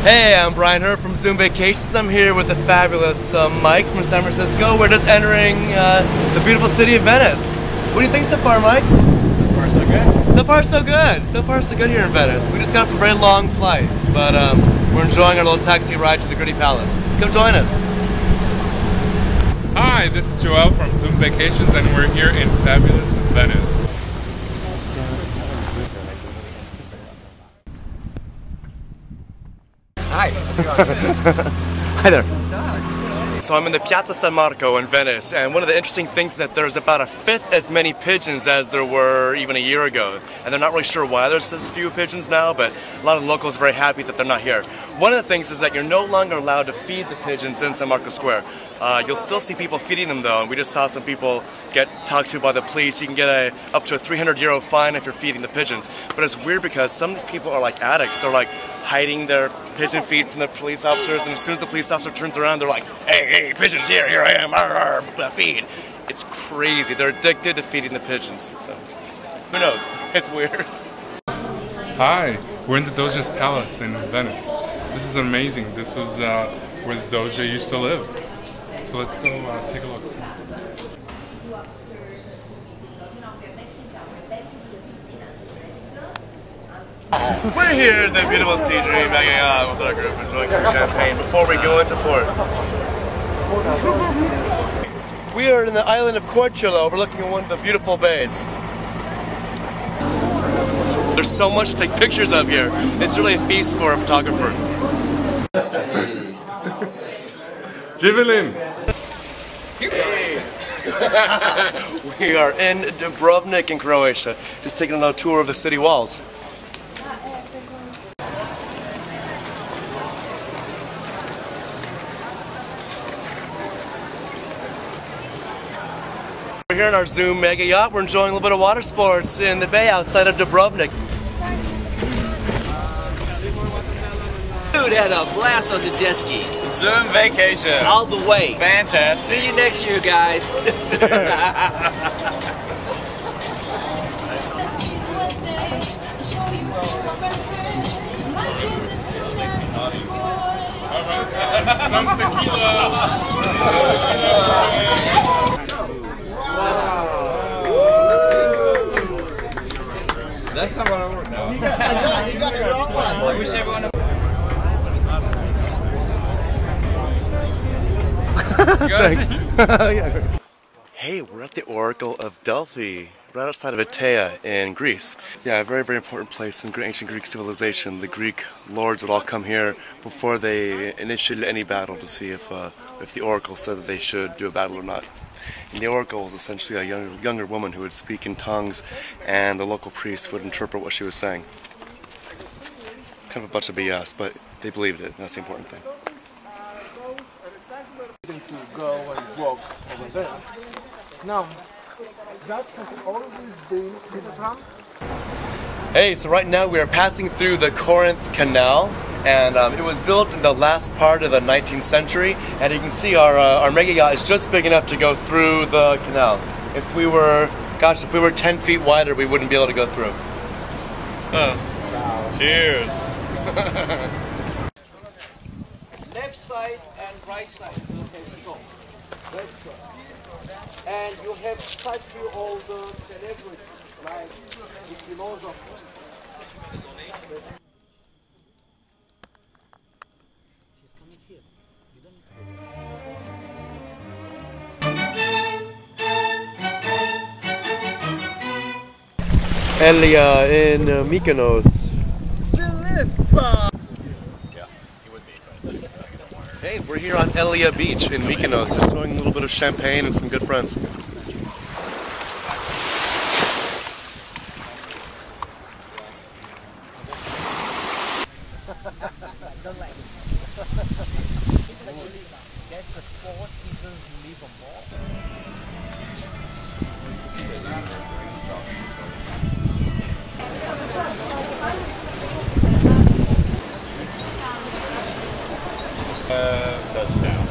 Hey, I'm Brian Hurt from Zoom Vacations. I'm here with the fabulous Mike from San Francisco. We're just entering the beautiful city of Venice. What do you think so far, Mike? So far, so good. So far, so good. So far, so good here in Venice. We just got off a very long flight, but we're enjoying our little taxi ride to the Gritty Palace. Come join us. Hi, this is Joel from Zoom Vacations, and we're here in fabulous Venice. Hi, how's it going? Hi there. So I'm in the Piazza San Marco in Venice, and one of the interesting things is that there's about a fifth as many pigeons as there were even a year ago. And they're not really sure why there's as few pigeons now, but a lot of locals are very happy that they're not here. One of the things is that you're no longer allowed to feed the pigeons in San Marco Square. You'll still see people feeding them though, and we just saw some people get talked to by the police. You can get up to a €300 fine if you're feeding the pigeons. But it's weird because some of these people are like addicts. They're like hiding their pigeon feed from the police officers, and as soon as the police officer turns around, they're like, hey, pigeons, here I am, feed. It's crazy. They're addicted to feeding the pigeons. So, who knows? It's weird. Hi, we're in the Doge's Palace in Venice. This is amazing. This was where the Doge used to live. So let's go take a look. We're here at the beautiful Sea-Dream, Mega-Yacht with our group, enjoying some champagne before we go into port. We are in the island of Corchulo, overlooking one of the beautiful bays. There's so much to take pictures of here. It's really a feast for a photographer. Jivelin! We are in Dubrovnik in Croatia, just taking a tour of the city walls. We're here in our Zoom Mega-Yacht. We're enjoying a little bit of water sports in the bay outside of Dubrovnik. Dude had a blast on the jet ski. Zoom Vacation. All the way. Fantastic. See you next year, guys. Some tequila! That's not what I want. No. You got the wrong one. I wish everyone. Hey, we're at the Oracle of Delphi, right outside of Atea in Greece. Yeah, a very, very important place in ancient Greek civilization. The Greek lords would all come here before they initiated any battle to see if the Oracle said that they should do a battle or not. And the Oracle was essentially a younger woman who would speak in tongues, and the local priest would interpret what she was saying. Kind of a bunch of BS, but they believed it, and that's the important thing. To go and walk over there. Now, that has always been the front. Hey, so right now we are passing through the Corinth Canal, and it was built in the last part of the 19th century, and you can see our Mega-Yacht is just big enough to go through the canal. If we were 10 feet wider, we wouldn't be able to go through. Cheers. Left side and right side. And you have touched you all the celebrities, like the philosophers. She's coming here. Elia in Mykonos. Hey, we're here on Elia Beach in Mykonos, enjoying a little bit of champagne and some good friends. That's the 4 seasons you live on board. Touchdown.